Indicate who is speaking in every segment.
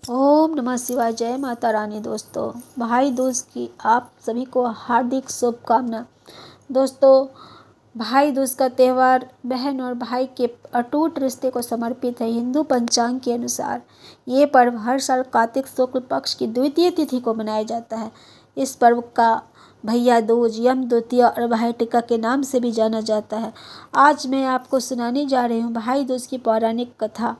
Speaker 1: ओम नमः शिवाय। जय माता रानी। दोस्तों, भाई दूज की आप सभी को हार्दिक शुभकामना। दोस्तों, भाई दूज का त्यौहार बहन और भाई के अटूट रिश्ते को समर्पित है। हिंदू पंचांग के अनुसार ये पर्व हर साल कार्तिक शुक्ल पक्ष की द्वितीय तिथि को मनाया जाता है। इस पर्व का भैया दूज, यम द्वितीया और भाई टीका के नाम से भी जाना जाता है। आज मैं आपको सुनाने जा रही हूँ भाई दूज की पौराणिक कथा।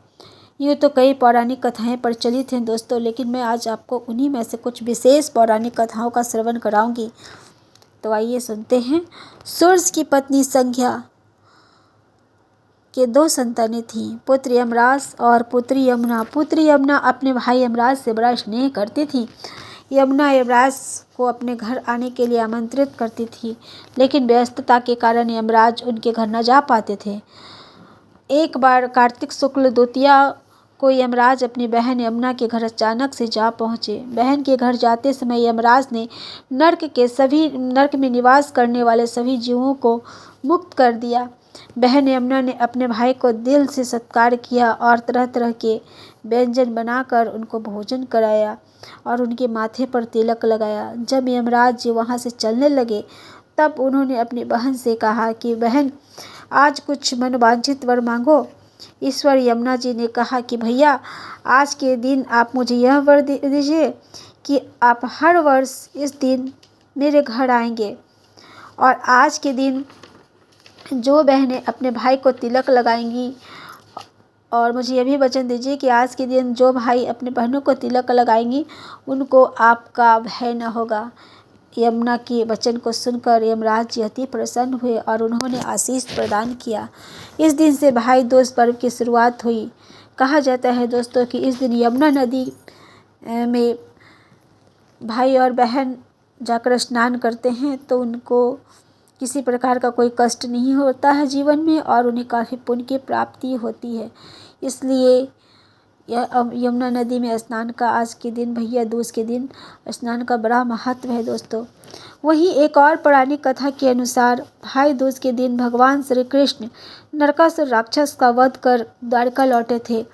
Speaker 1: यूँ तो कई पौराणिक कथाएं प्रचलित हैं दोस्तों, लेकिन मैं आज आपको उन्हीं में से कुछ विशेष पौराणिक कथाओं का श्रवण कराऊंगी। तो आइए सुनते हैं। सूर्य की पत्नी संध्या के दो संतानें थीं, पुत्र यमराज और पुत्री यमुना। पुत्री यमुना अपने भाई यमराज से बड़ा स्नेह करती थी। यमुना यमराज को अपने घर आने के लिए आमंत्रित करती थी, लेकिन व्यस्तता के कारण यमराज उनके घर न जा पाते थे। एक बार कार्तिक शुक्ल द्वितीया को यमराज अपनी बहन यमुना के घर अचानक से जा पहुंचे। बहन के घर जाते समय यमराज ने नर्क में निवास करने वाले सभी जीवों को मुक्त कर दिया। बहन यमुना ने अपने भाई को दिल से सत्कार किया और तरह तरह के व्यंजन बनाकर उनको भोजन कराया और उनके माथे पर तिलक लगाया। जब यमराज जी वहाँ से चलने लगे, तब उन्होंने अपनी बहन से कहा कि बहन, आज कुछ मनोवांछित वर मांगो। ईश्वर यमुना जी ने कहा कि भैया, आज के दिन आप मुझे यह वर दीजिए कि आप हर वर्ष इस दिन मेरे घर आएंगे, और आज के दिन जो बहनें अपने भाई को तिलक लगाएंगी, और मुझे यह भी वचन दीजिए कि आज के दिन जो भाई अपने बहनों को तिलक लगाएंगी उनको आपका भय न होगा। यमुना के वचन को सुनकर यमराज जी अति प्रसन्न हुए और उन्होंने आशीष प्रदान किया। इस दिन से भाई दूज पर्व की शुरुआत हुई। कहा जाता है दोस्तों कि इस दिन यमुना नदी में भाई और बहन जाकर स्नान करते हैं तो उनको किसी प्रकार का कोई कष्ट नहीं होता है जीवन में, और उन्हें काफ़ी पुण्य की प्राप्ति होती है। इसलिए यमुना नदी में स्नान का आज के दिन, भैया दूज के दिन स्नान का बड़ा महत्व है दोस्तों। वहीं एक और पौराणिक कथा के अनुसार भाई दूज के दिन भगवान श्री कृष्ण नरकासुर राक्षस का वध कर द्वारका लौटे थे।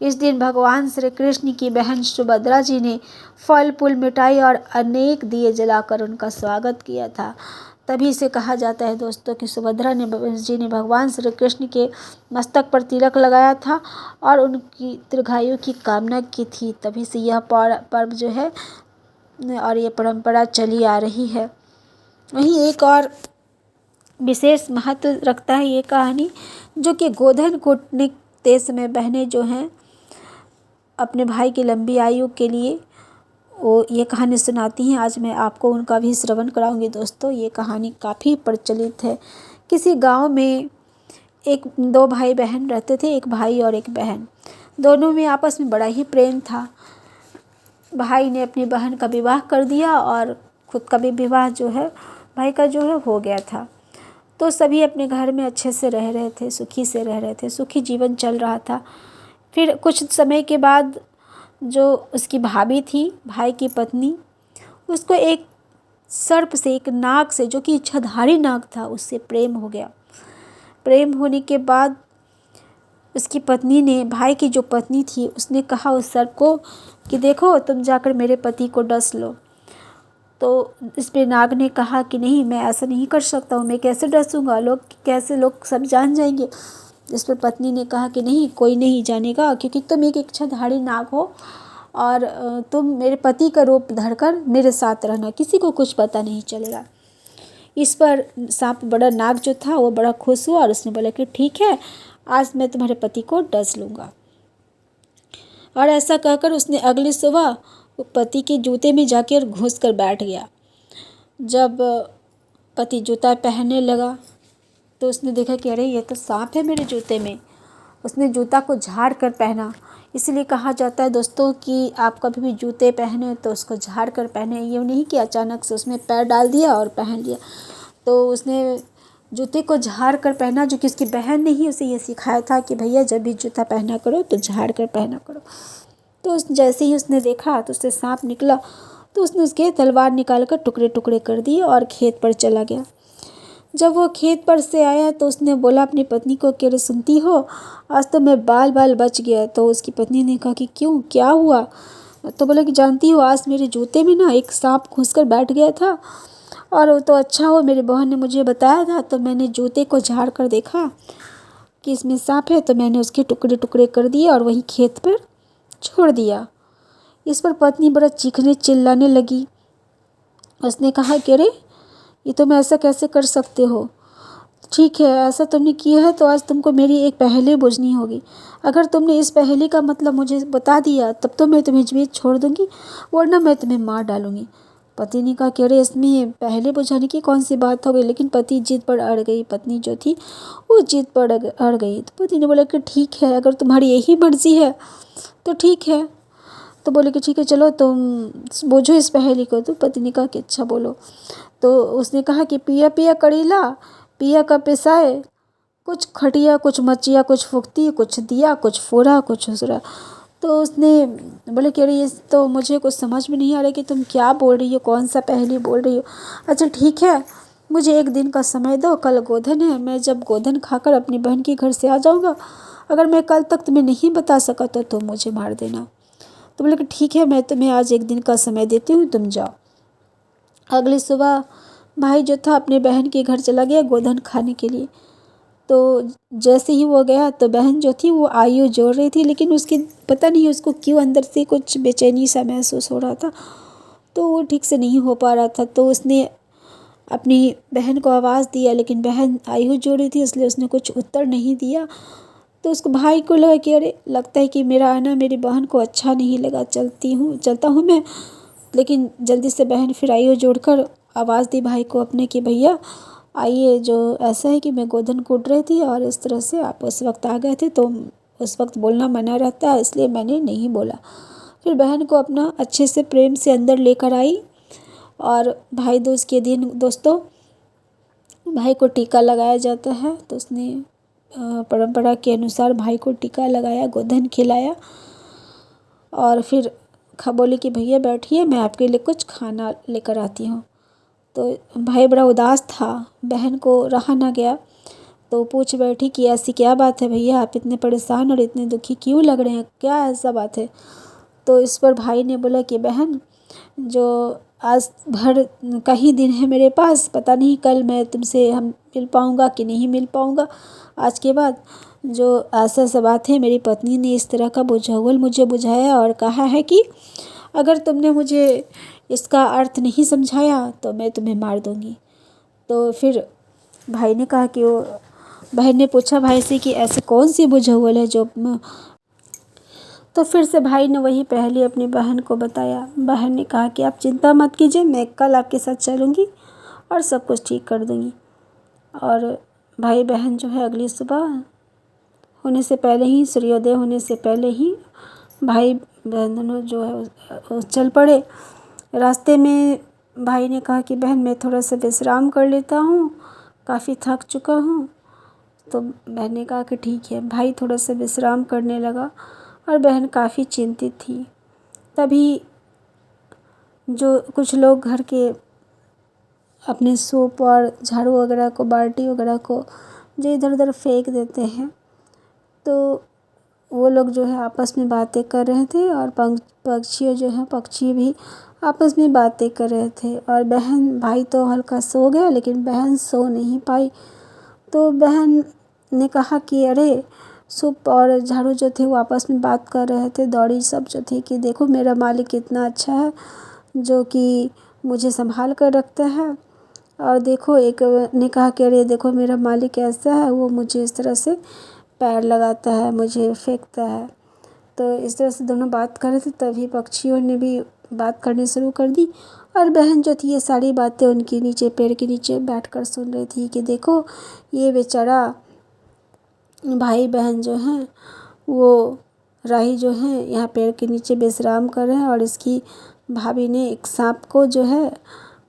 Speaker 1: इस दिन भगवान श्री कृष्ण की बहन सुभद्रा जी ने फल फूल मिठाई और अनेक दिए जलाकर उनका स्वागत किया था। तभी से कहा जाता है दोस्तों कि सुभद्रा जी ने भगवान श्री कृष्ण के मस्तक पर तिलक लगाया था और उनकी दीर्घायु की कामना की थी। तभी से यह पर्व जो है और ये परंपरा चली आ रही है। वहीं एक और विशेष महत्व रखता है ये कहानी, जो कि गोधन कूटने के समय बहनें जो हैं अपने भाई की लंबी आयु के लिए वो ये कहानी सुनाती हैं। आज मैं आपको उनका भी श्रवण कराऊंगी दोस्तों। ये कहानी काफ़ी प्रचलित है। किसी गांव में दो भाई बहन रहते थे, एक भाई और एक बहन। दोनों में आपस में बड़ा ही प्रेम था। भाई ने अपनी बहन का विवाह कर दिया और खुद का भी विवाह जो है भाई का जो है हो गया था। तो सभी अपने घर में अच्छे से रह रहे थे, सुखी से रह रहे थे, सुखी जीवन चल रहा था। फिर कुछ समय के बाद जो उसकी भाभी थी, भाई की पत्नी, उसको एक सर्प से, एक नाग से, जो कि इच्छाधारी नाग था, उससे प्रेम हो गया। प्रेम होने के बाद उसकी पत्नी ने, भाई की जो पत्नी थी, उसने कहा उस सर्प को कि देखो, तुम जाकर मेरे पति को डस लो। तो इस पे नाग ने कहा कि नहीं, मैं ऐसा नहीं कर सकता हूँ, मैं कैसे डसूँगा, लोग सब जान जाएंगे। इस पर पत्नी ने कहा कि नहीं, कोई नहीं जानेगा, क्योंकि तुम एक इच्छाधारी नाग हो और तुम मेरे पति का रूप धरकर मेरे साथ रहना, किसी को कुछ पता नहीं चलेगा। इस पर सांप, बड़ा नाग जो था, वो बड़ा खुश हुआ और उसने बोला कि ठीक है, आज मैं तुम्हारे पति को डस लूँगा। और ऐसा कहकर उसने अगली सुबह पति के जूते में जाकर घुस कर बैठ गया। जब पति जूता पहनने लगा तो उसने देखा कि अरे, ये तो सांप है मेरे जूते में। उसने जूता को झाड़ कर पहना। इसलिए कहा जाता है दोस्तों कि आप कभी भी जूते पहने तो उसको झाड़ कर पहने, ये नहीं कि अचानक से उसमें पैर डाल दिया और पहन लिया। तो उसने जूते को झाड़ कर पहना, जो कि उसकी बहन ने ही उसे ये सिखाया था कि भैया, जब भी जूता पहना करो तो झाड़ कर पहना करो। तो जैसे ही उसने देखा तो उससे सांप निकला, तो उसने उसके तलवार निकाल कर टुकड़े टुकड़े कर दिए और खेत पर चला गया। जब वो खेत पर से आया तो उसने बोला अपनी पत्नी को कि अरे सुनती हो, आज तो मैं बाल बाल बच गया। तो उसकी पत्नी ने कहा कि क्यों, क्या हुआ? तो बोला कि जानती हो, आज मेरे जूते में ना एक सांप घुस कर बैठ गया था, और वो तो अच्छा हो मेरी बहन ने मुझे बताया था। तो मैंने जूते को झाड़ कर देखा कि इसमें सांप है, तो मैंने उसके टुकड़े टुकड़े कर दिए और वहीं खेत पर छोड़ दिया। इस पर पत्नी बड़ा चीखने चिल्लाने लगी। उसने कहा कि अरे, ये तुम ऐसा कैसे कर सकते हो? ठीक है, ऐसा तुमने किया है तो आज तुमको मेरी एक पहेली बुझनी होगी। अगर तुमने इस पहेली का मतलब मुझे बता दिया तब तो मैं तुम्हें जीवित छोड़ दूंगी, वरना मैं तुम्हें मार डालूंगी। पति ने कहा कि अरे, इसमें पहेली बुझाने की कौन सी बात हो गई? लेकिन पति जिद पर अड़ गई, पत्नी जो थी वो जिद पर अड़ गई। तो पति ने बोला कि ठीक है, अगर तुम्हारी यही मर्जी है तो ठीक है। तो बोले कि ठीक है, चलो तुम बूझो इस पहेली को। तो पति ने कहा कि अच्छा बोलो। तो उसने कहा कि पिया पिया कड़ीला, पिया का पिसाए, कुछ खटिया कुछ मचिया, कुछ फुकती कुछ दिया, कुछ फोड़ा कुछ उसरा। तो उसने बोले कि अरे, ये तो मुझे कुछ समझ में नहीं आ रहा कि तुम क्या बोल रही हो, कौन सा पहेली बोल रही हो। अच्छा ठीक है, मुझे एक दिन का समय दो, कल गोधन है, मैं जब गोधन खाकर अपनी बहन के घर से आ जाऊँगा, अगर मैं कल तक तुम्हें नहीं बता सका तो तुम मुझे मार देना। तो बोले कि ठीक है, मैं तुम्हें आज एक दिन का समय देती हूँ, तुम जाओ। अगली सुबह भाई जो था अपने बहन के घर चला गया गोधन खाने के लिए। तो जैसे ही वो गया तो बहन जो थी वो आयु जोड़ रही थी, लेकिन उसकी पता नहीं उसको क्यों अंदर से कुछ बेचैनी सा महसूस हो रहा था, तो वो ठीक से नहीं हो पा रहा था। तो उसने अपनी बहन को आवाज़ दिया, लेकिन बहन आयु जोड़ रही थी इसलिए उसने कुछ उत्तर नहीं दिया। तो उसको भाई को लगा कि अरे, लगता है कि मेरा आना मेरी बहन को अच्छा नहीं लगा, चलता हूँ मैं। लेकिन जल्दी से बहन फिर आयु जोड़कर आवाज़ दी भाई को अपने कि भैया आइए, जो ऐसा है कि मैं गोधन कूट रही थी और इस तरह से आप उस वक्त आ गए थे, तो उस वक्त बोलना मना रहता है इसलिए मैंने नहीं बोला। फिर बहन को अपना अच्छे से प्रेम से अंदर लेकर आई, और भाई दूज के दिन दोस्तों भाई को टीका लगाया जाता है। तो उसने परंपरा के अनुसार भाई को टीका लगाया, गोधन खिलाया, और फिर बोली कि भैया बैठिए, मैं आपके लिए कुछ खाना लेकर आती हूँ। तो भाई बड़ा उदास था, बहन को रहा ना गया, तो पूछ बैठी कि ऐसी क्या बात है भैया, आप इतने परेशान और इतने दुखी क्यों लग रहे हैं, क्या ऐसा बात है? तो इस पर भाई ने बोला कि बहन, जो आज भर का ही दिन है मेरे पास, पता नहीं कल मैं तुमसे हम मिल पाऊँगा कि नहीं मिल पाऊँगा। आज के बाद जो ऐसा सा बात है, मेरी पत्नी ने इस तरह का बुझावल मुझे बुझाया और कहा है कि अगर तुमने मुझे इसका अर्थ नहीं समझाया तो मैं तुम्हें मार दूँगी। तो फिर भाई ने कहा कि वो बहन ने पूछा भाई से कि ऐसी कौन सी बुझावल है जो तो फिर से भाई ने वही पहेली अपनी बहन को बताया। बहन ने कहा कि आप चिंता मत कीजिए, मैं कल आपके साथ चलूँगी और सब कुछ ठीक कर दूँगी। और भाई बहन जो है अगली सुबह होने से पहले ही, सूर्योदय होने से पहले ही भाई बहन दोनों जो है चल पड़े। रास्ते में भाई ने कहा कि बहन मैं थोड़ा सा विश्राम कर लेता हूँ, काफ़ी थक चुका हूँ। तो बहन ने कहा कि ठीक है। भाई थोड़ा सा विश्राम करने लगा और बहन काफ़ी चिंतित थी। तभी जो कुछ लोग घर के अपने सूप और झाड़ू वगैरह को, बाल्टी वगैरह को जो इधर उधर फेंक देते हैं, तो वो लोग जो है आपस में बातें कर रहे थे, और पक्षी जो है पक्षी भी आपस में बातें कर रहे थे। और भाई तो हल्का सो गया, लेकिन बहन सो नहीं पाई। तो बहन ने कहा कि अरे, सूप और झाड़ू जो थे वो आपस में बात कर रहे थे, दौड़ी सब जो थी, कि देखो मेरा मालिक कितना अच्छा है, जो कि मुझे संभाल कर रखता है। और देखो, एक ने कहा कि अरे देखो मेरा मालिक ऐसा है, वो मुझे इस तरह से पैर लगाता है, मुझे फेंकता है। तो इस तरह से दोनों बात कर रहे थे, तभी पक्षियों ने भी बात करनी शुरू कर दी। और बहन जो थी ये सारी बातें उनके नीचे, पेड़ के नीचे बैठकर सुन रही थी कि देखो ये बेचारा भाई बहन जो हैं वो राही जो हैं यहाँ पेड़ के नीचे विश्राम कर रहे हैं, और इसकी भाभी ने एक सांप को जो है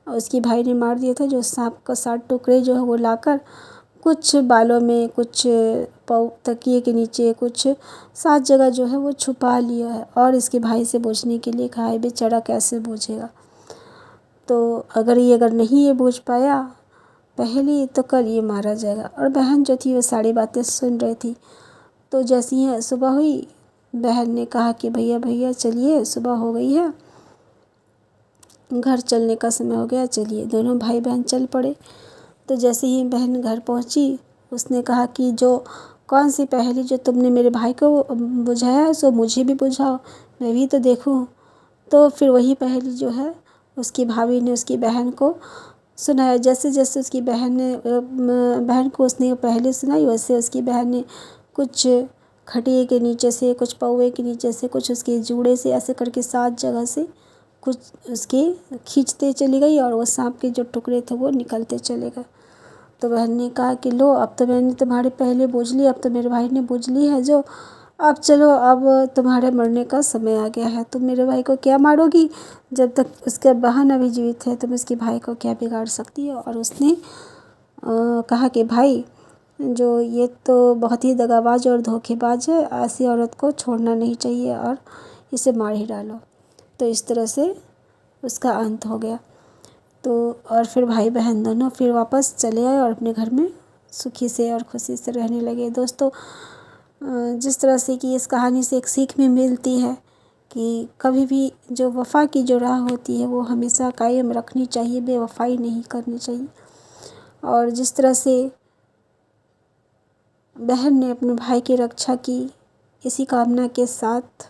Speaker 1: उसकी भाई ने मार दिया था। जो सांप का 7 टुकड़े जो है वो लाकर कुछ बालों में, कुछ तकिए के नीचे, कुछ 7 जगह जो है वो छुपा लिया है, और इसके भाई से बूझने के लिए कहा है। बेचारा कैसे बूझेगा? तो अगर नहीं ये बूझ पाया
Speaker 2: पहले तो कल ये मारा जाएगा। और बहन जो थी वो सारी बातें सुन रही थी। तो जैसे ही सुबह हुई, बहन ने कहा कि भैया भैया चलिए, सुबह हो गई है, घर चलने का समय हो गया, चलिए। दोनों भाई बहन चल पड़े। तो जैसे ही बहन घर पहुंची, उसने कहा कि जो कौन सी पहेली जो तुमने मेरे भाई को बुझाया है, सो मुझे भी बुझाओ, मैं भी तो देखूं। तो फिर वही पहेली जो है उसकी भाभी ने उसकी बहन को सुनाया। जैसे जैसे उसकी बहन को उसने पहेली सुनाई, वैसे उसकी बहन ने कुछ खटिए के नीचे से, कुछ पौवे के नीचे से, कुछ उसके जूड़े से, ऐसे करके 7 जगह से कुछ उसके खींचते चली गई और वो सांप के जो टुकड़े थे वो निकलते चले गए। तो बहन ने कहा कि लो, अब तो मैंने तुम्हारे पहले बूझ ली, अब तो मेरे भाई ने बूझ ली है जो, अब चलो, अब तुम्हारे मरने का समय आ गया है। तुम मेरे भाई को क्या मारोगी? जब तक उसका बहन अभी जीवित है तुम उसके भाई को क्या बिगाड़ सकती हो? और उसने कहा कि भाई, जो ये तो बहुत ही दगाबाज और धोखेबाज है, ऐसी औरत को छोड़ना नहीं चाहिए और इसे मार ही डालो। तो इस तरह से उसका अंत हो गया। तो और फिर भाई बहन दोनों फिर वापस चले आए और अपने घर में सुखी से और खुशी से रहने लगे। दोस्तों, जिस तरह से कि इस कहानी से एक सीख भी मिलती है कि कभी भी जो वफ़ा की जो राह होती है वो हमेशा कायम रखनी चाहिए, बेवफ़ाई नहीं करनी चाहिए। और जिस तरह से बहन ने अपने भाई की रक्षा की, इसी कामना के साथ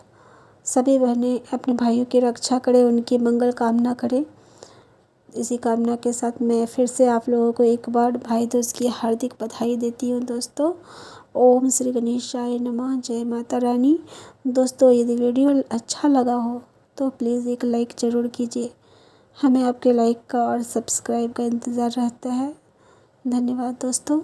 Speaker 2: सभी बहनें अपने भाइयों की रक्षा करें, उनकी मंगल कामना करें। इसी कामना के साथ मैं फिर से आप लोगों को एक बार भाई दूज की हार्दिक बधाई देती हूँ। दोस्तों, ओम श्री गणेशाय नमः, जय माता रानी। दोस्तों, यदि वीडियो अच्छा लगा हो तो प्लीज़ एक लाइक ज़रूर कीजिए। हमें आपके लाइक का और सब्सक्राइब का इंतज़ार रहता है। धन्यवाद दोस्तों।